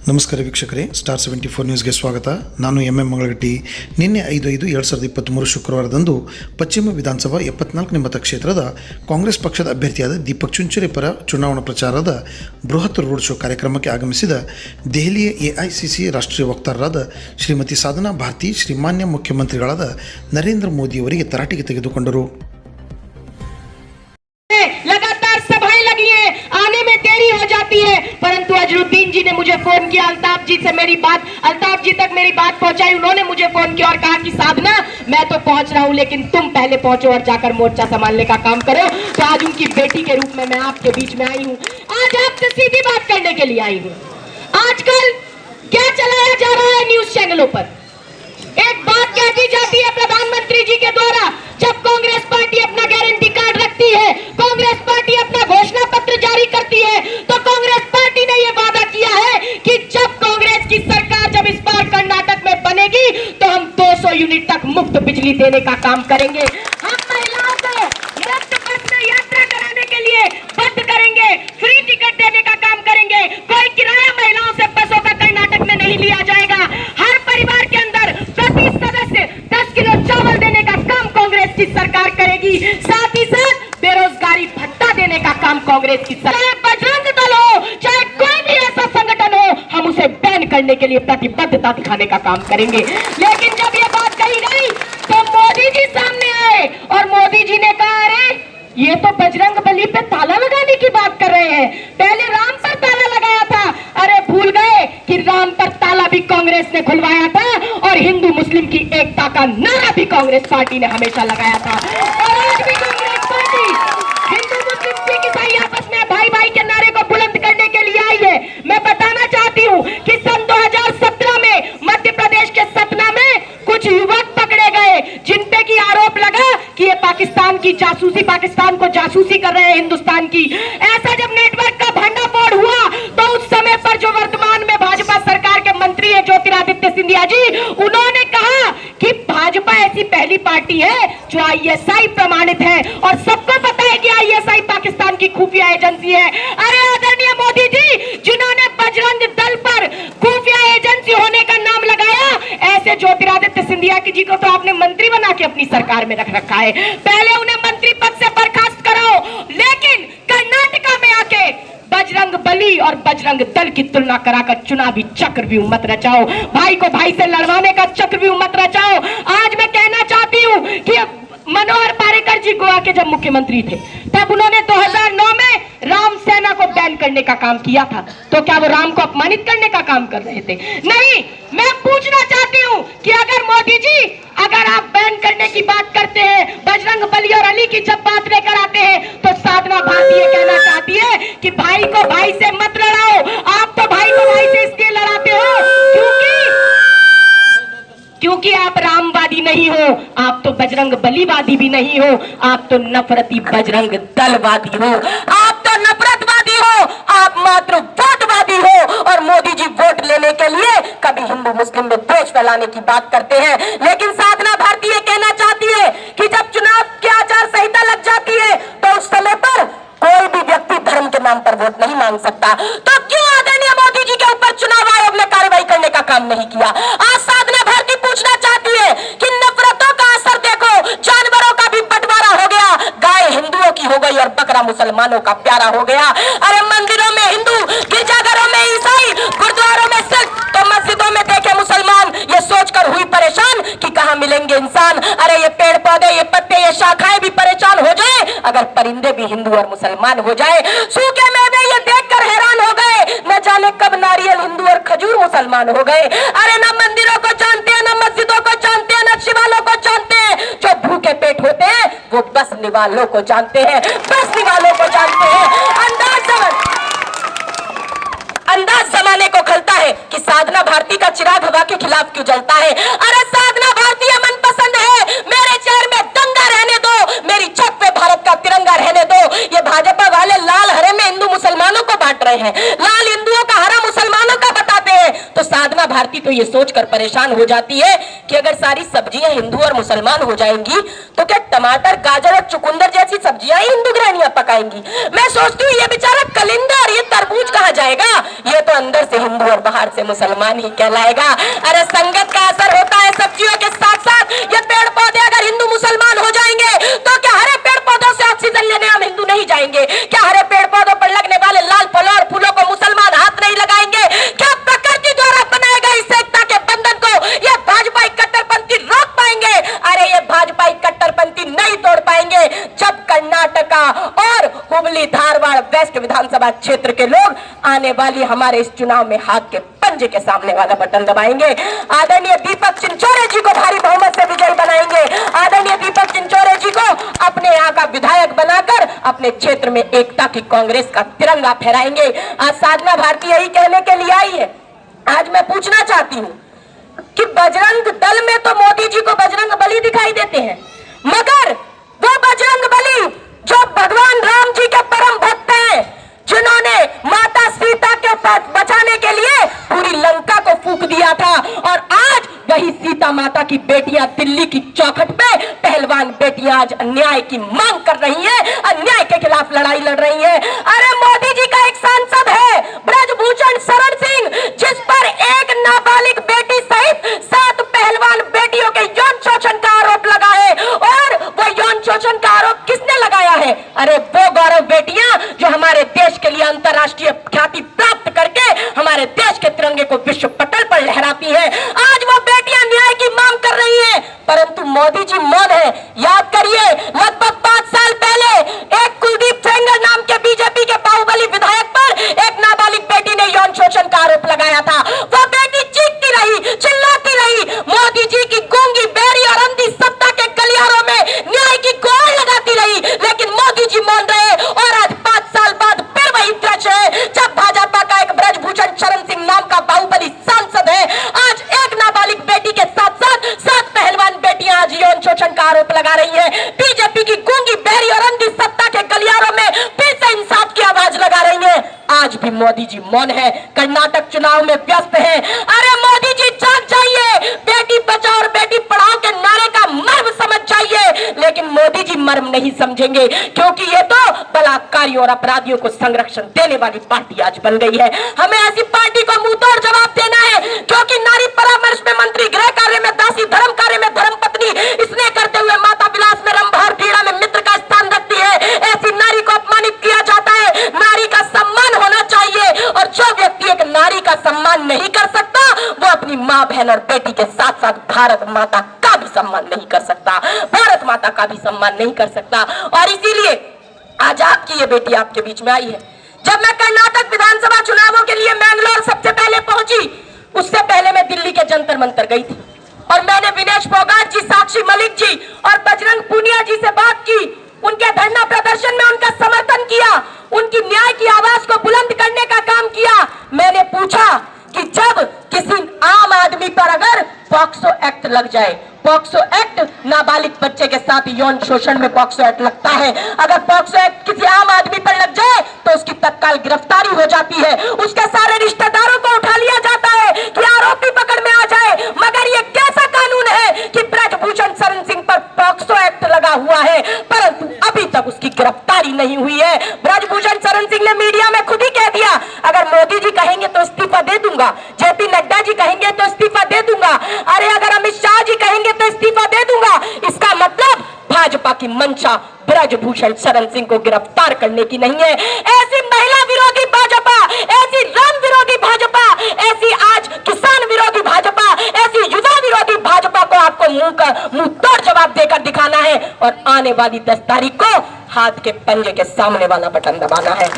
ನಮಸ್ಕಾರ ವೀಕ್ಷಕರೇ, ಸ್ಟಾರ್ 74 ನ್ಯೂಸ್ಗೆ ಸ್ವಾಗತ. ನಾನು ಎಂ ಮಂಗಳಗಟ್ಟಿ. ನಿನ್ನೆ 5/5/2023 ಶುಕ್ರವಾರದಂದು ಪಶ್ಚಿಮ ವಿಧಾನಸಭಾ 74ನೇ ಮತಕ್ಷೇತ್ರದ ಕಾಂಗ್ರೆಸ್ ಪಕ್ಷದ ಅಭ್ಯರ್ಥಿಯಾದ ದೀಪಕ್ ಚುಂಚುರೆ ಪರ ಚುನಾವಣಾ ಪ್ರಚಾರದ ಬೃಹತ್ ರೋಡ್ ಶೋ ಕಾರ್ಯಕ್ರಮಕ್ಕೆ ಆಗಮಿಸಿದ ದೆಹಲಿಯ ಎಐಸಿಸಿ ರಾಷ್ಟ್ರೀಯ ವಕ್ತಾರರಾದ ಶ್ರೀಮತಿ ಸಾಧನಾ ಭಾರತಿ ಶ್ರೀಮಾನ್ಯ ಮುಖ್ಯಮಂತ್ರಿಗಳಾದ ನರೇಂದ್ರ ಮೋದಿಯವರಿಗೆ ತರಾಟೆಗೆ ತೆಗೆದುಕೊಂಡರು. परंतु अजरुद्दीन जी ने मुझे फोन किया, अल्ताफ जी तक मेरी बात पहुंचाई. उन्होंने मुझे फोन किया और कहा कि साधना मैं तो पहुंच रहा हूं, लेकिन तुम पहले पहुंचो और जाकर मोर्चा संभालने का काम करो. तो आज उनकी बेटी के रूप में मैं आपके बीच में आई हूं. आज आपसे सीधी बात करने के लिए आई हूं. आजकल क्या चलाया जा रहा है न्यूज चैनलों पर, एक बात कह दी जाती है प्रधानमंत्री जी के द्वारा. जब कांग्रेस पार्टी अपना गारंटी कार्ड रखती है, कांग्रेस पार्टी अपना घोषणा पत्र जारी करती है, तो कांग्रेस पार्टी ने यह वादा किया है कि जब कांग्रेस की सरकार जब इस बार कर्नाटक में बनेगी तो हम 200 यूनिट तक मुफ्त बिजली देने का काम करेंगे. हम महिलाओं को मुफ्त बस में यात्रा कराने के लिए बंद करेंगे, फ्री टिकट देने का काम करेंगे. कोई किराया महिलाओं से बसों का कर्नाटक में नहीं लिया जाएगा. हर परिवार के अंदर प्रति सदस्य 10 किलो चावल देने का काम कांग्रेस की सरकार करेगी. साथ ही साथ बेरोजगारी भत्ता देने का काम कांग्रेस की सरकार. चाहे बजरंग दल हो, चाहे कोई भी ऐसा संगठन हो, हम उसे बैन करने के लिए प्रतिबद्धता दिखाने का काम करेंगे. लेकिन जब ये बात कही गई तो मोदी जी सामने आए और मोदी जी ने कहा, अरे ये तो बजरंग बली पे ताला लगाने की बात कर रहे हैं. पहले राम पर ताला लगाया था. अरे भूल गए कि राम पर ताला भी कांग्रेस ने खुलवाया था और हिंदू मुस्लिम की एकता का नारा भी कांग्रेस पार्टी ने हमेशा लगाया था. और आज भी कांग्रेस पार्टी हिंदू मुस्लिम सिख ईसाई आपस में भाई भाई के नारे को बुलंद करने के लिए आई है. मैं बताना चाहती हूँ कि सन 2017 में मध्य प्रदेश के सतना में कुछ युवक पकड़े गए जिन पे की आरोप लगा कि ये पाकिस्तान को जासूसी कर रहे हैं हिंदुस्तान की. ऐसा जब नेटवर्क का भंडाफोड़ हुआ तो उस समय पर जो वर्तमान में भाजपा सरकार के मंत्री है ज्योतिरादित्य सिंधिया जी, उन्होंने कहा कि भाजपा ऐसी पहली पार्टी है जो ISI प्रमाणित है और सबको पता है कि ISI पाकिस्तान की खुफिया एजेंसी है. अरे आदरणीय मोदी जी, जिन्होंने बजरंग दल पर खुफिया एजेंसी होने का नाम लगाया, ऐसे ज्योतिरादित्य सिंधिया जी को तो आपने मंत्री बना के अपनी सरकार में रख रखा है. पहले उन्हें मंत्री पद से बर्खास्त कराओ, लेकिन कर्नाटका में आके बजरंग बली और बजरंग दल की तुलना कराकर चुनावी चक्रव्यूह मत रचाओ. भाई को भाई से लड़वाने का चक्रव्यूह मत रचाओ. आज मैं कहना चाहती हूँ कि मनोहर पारेकर जी गोवा के जब मुख्यमंत्री थे तब उन्होंने 2009 में राम सेना को बैन करने का काम किया था. तो क्या वो राम को अपमानित करने का काम कर रहे थे? नहीं. मैं पूछना चाहती हूँ कि अगर मोदी जी अगर आप बैन करने की बात करते हैं, बजरंग बली और अली की जब बात लेकर आते हैं, तो साधना भारती ये कहना चाहती है कि भाई को भाई से मत लड़ाओ. आप तो भाई को भाई से इसलिए लड़ाते हो क्योंकि आप रामवादी नहीं हो, आप तो बजरंग बलीवादी भी नहीं हो, आप तो नफरती बजरंग दलवादी हो, आप तो नफरतवादी हो, आप मात्र वोटवादी हो. और मोदी जी वोट लेने के लिए कभी हिंदू मुस्लिम में द्वेष फैलाने की बात करते हैं. लेकिन साधना भारती ये कहना चाहती है कि जब चुनाव की आचार संहिता लग जाती है तो उस समय पर कोई भी व्यक्ति धर्म के नाम पर वोट नहीं मांग सकता. तो क्यों आदरणीय मोदी जी के ऊपर चुनाव आयोग ने कार्रवाई करने का काम नहीं किया? आज साधना भारती पूछना चाहती है कि नफरतों का असर देखो, जानवरों का भी बंटवारा हो गया, गाय हिंदुओं की हो गई और बकरा मुसलमानों का प्यारा हो गया. अरे मंदिरों में हिंदू, गिरजाघरों में ईसाई, गुरुद्वारों में सिख, तो मस्जिदों में देखे मुसलमान. ये सोचकर हुई परेशान कि कहां मिलेंगे इंसान. अरे ये पेड़ पौधे, ये पत्ते, ये शाखाएं भी परेशान हो जाए अगर परिंदे भी हिंदू और मुसलमान हो जाए. सूखे मेवे ये देखकर हैरान हो गए, न जाने कब नारियल हिंदू और खजूर मुसलमान हो गए. अरे न मंदिरों को जानते हैं, न मस्जिदों को जानते हैं, न शिवालयों को जानते हैं. जो भूखे पेट होते हैं वो बस निवालों को जानते हैं, बस निवालों को जानते हैं. अंदाज जमाने को खलता है कि साधना भारती का चिराग हवा के खिलाफ क्यों जलता है. अरे साधना भारती मन पसंद है, मेरे चेहरे में दंगा रहने दो, मेरी छत पे भारत का तिरंगा रहने दो. ये भाजपा वाले लाल हरे में हिंदू मुसलमानों को बांट रहे हैं, लाल हिंदुओं का हरा मुसलमानों का बताते हैं. तो साधना भारती तो ये सोचकर परेशान हो जाती है कि अगर सारी सब्जियां हिंदू और मुसलमान हो जाएंगी तो क्या टमाटर, गाजर और चुकंदर जैसी सब्जियां ही हिंदू गृहिणियां पकाएंगी? मैं सोचती हूँ ये बेचारा कलिंदर, ये तरबूज कहाँ जाएगा, ये तो अंदर से हिंदू और बाहर से मुसलमान ही कहलाएगा। अरे संगत का असर होता है सब्जियों के साथ साथ। ये पेड़ पौधे अगर हिंदू मुसलमान हो जाएंगे तो क्या हरे पेड़ पौधों से ऑक्सीजन लेने हम हिंदू नहीं जाएंगे? क्या हरे पेड़ पौधों पर लगने वाले लाल फलों और फूलों को मुसलमान हाथ नहीं लगाएंगे? क्या प्रकृति द्वारा बनाए गए इस एकता के बंधन को ये भाजपाई कट्टरपंथी रोक पाएंगे? अरे ये भाजपाई कट्टरपंथी नहीं तोड़ पाएंगे जब कर्नाटका और हुबली धारवाड़ वेस्ट विधानसभा क्षेत्र के लोग आने वाली हमारे इस चुनाव में हाथ के पंजे के सामने वाला बटन दबाएंगे। आदरणीय दीपक चिंचोरे जी को भारी बहुमत से विजयी बनाएंगे। आदरणीय दीपक चिंचोरे जी को अपने यहाँ का विधायक बनाकर अपने क्षेत्र में एकता की कांग्रेस का तिरंगा फहराएंगे। आज साधना भारती यही कहने के लिए आई है। आज मैं पूछना चाहती हूँ कि बजरंग दल में तो मोदी जी को बजरंग बली दिखाई देते हैं, मगर वो बजरंग बली जो भगवान राम जी के परम भक्त हैं, जिन्होंने माता सीता के बचाने के लिए पूरी लंका को फूंक दिया था, और आज वही सीता माता की बेटियां दिल्ली की चौखट पे पहलवान बेटियां आज अन्याय की मांग कर रही हैं, अन्याय के खिलाफ लड़ाई लड़ रही हैं। अरे मोदी जी का एक सांसद है ब्रजभूषण शरण सिंह, जिस पर एक नाबालिग बेटी सहित 7 पहलवान बेटियों के यौन शोषण का आरोप लगा है। और वो यौन शोषण का आरोप किसने लगाया है? अरे वो गौरव बेटियां जो हमारे देश के लिए अंतर्राष्ट्रीय ख्याति प्राप्त करके हमारे देश के तिरंगे को विश्व पटल पर लहराती हैं। आज वो बेटियां न्याय की मांग कर रही हैं, परंतु मोदी जी मौन है। याद करिए, लगभग 5 साल पहले एक कुलदीप सेंगर नाम के बीजेपी के बाहुबली विधायक पर एक नाबालिग बेटी ने यौन शोषण का आरोप लगाया था। वो बेटी चीखती रही, चिल्लाती रही, मोदी जी की गूंगी, बेरी और अंधी सत्ता के गलियारों में न्याय की गुहार लगाती रही, लेकिन मोदी जी मौन रहे। और आज 5 साल बाद फिर वही दृश्य है जब भाजपा का एक ब्रजभूषण शरण सिंह नाम का बाहुबली सांसद है, आज एक नाबालिग बेटी के साथ साथ 7 पहलवान बेटियां आज यौन शोषण का आरोप लगा रही हैं। बीजेपी की गूंगी, बेरी और अंधी सत्ता के गलियारों में फिर से इंसाफ की आवाज लगा रही है। आज भी मोदी जी मौन है, कर्नाटक चुनाव में व्यस्त है। अरे मोदी जी जाग जाइए, बेटी बचाओ और बेटी पढ़ाओ के नारे का मर्म समझ जाइए। लेकिन मोदी जी मर्म नहीं समझेंगे, क्योंकि ये तो बलात्कारियों और अपराधियों को संरक्षण देने वाली पार्टी आज बन गई है। हमें ऐसी पार्टी को मुंहतोड़ जवाब देना है, क्योंकि नारी परामर्श में मंत्री, गृह कार्य में दासी, धर्म कार्य में धर्म पत्नी, इसने करते हुए माता विलास में रंभार, पीड़ा में मित्र का स्थान रखती है। ऐसी नारी को अपमानित किया जाता है। नारी का सम्मान होना चाहिए, और जो व्यक्ति एक नारी का सम्मान नहीं कर सकता वो अपनी माँ, बहन और बेटी के साथ साथ भारत माता का भी सम्मान नहीं कर सकता, भारत माता का भी सम्मान नहीं कर सकता। और इसीलिए आज आपकी ये बेटी आपके बीच में आई है। जब मैं कर्नाटक विधानसभा चुनावों के लिए मैंगलोर सबसे पहले पहुंची, उससे पहले मैं दिल्ली के जंतर मंतर गई थी, और मैंने विनेश फोगाट जी, साक्षी मलिक जी और बजरंग पूनिया जी से बात की। उनके धरना प्रदर्शन में उनका समर्थन किया, उनकी न्याय की आवाज को बुलंद करने का काम किया। मैंने पूछा कि जब किसी आम आदमी पर अगर पॉक्सो एक्ट लग जाए, पॉक्सो एक्ट नाबालिग बच्चे के साथ यौन शोषण में पॉक्सो एक्ट लगता है, अगर पॉक्सो एक्ट किसी आम आदमी पर लग जाए तो उसकी तत्काल गिरफ्तारी हो जाती है, उसके सारे रिश्तेदारों को उठा लिया जाता है कि आरोपी पकड़ में आ जाए। मगर ये कैसा कानून है कि ब्रजभूषण शरण सिंह पर पॉक्सो एक्ट लगा हुआ है, परंतु अभी तक उसकी गिरफ्तारी नहीं हुई है। ब्रजभूषण शरण सिंह ने मीडिया में खुद ही कह दिया, अगर मोदी जी कहेंगे तो इस्तीफा दे दूंगा, जेपी नड्डा जी कहेंगे तो इस्तीफा दे दूंगा, अरे अगर अमित शाह जी कहेंगे तो इस्तीफा दे दूंगा। इसका मतलब भाजपा की मंशा ब्रजभूषण शरण सिंह को गिरफ्तार करने की नहीं है। ऐसी महिला विरोधी भाजपा, ऐसी राम विरोधी भाजपा, ऐसी आज किसान विरोधी भाजपा, ऐसी युवा विरोधी भाजपा को आपको मुंह तोड़ जवाब देकर दिखाना है, और आने वाली 10 तारीख को हाथ के पंजे के सामने वाला बटन दबाना है।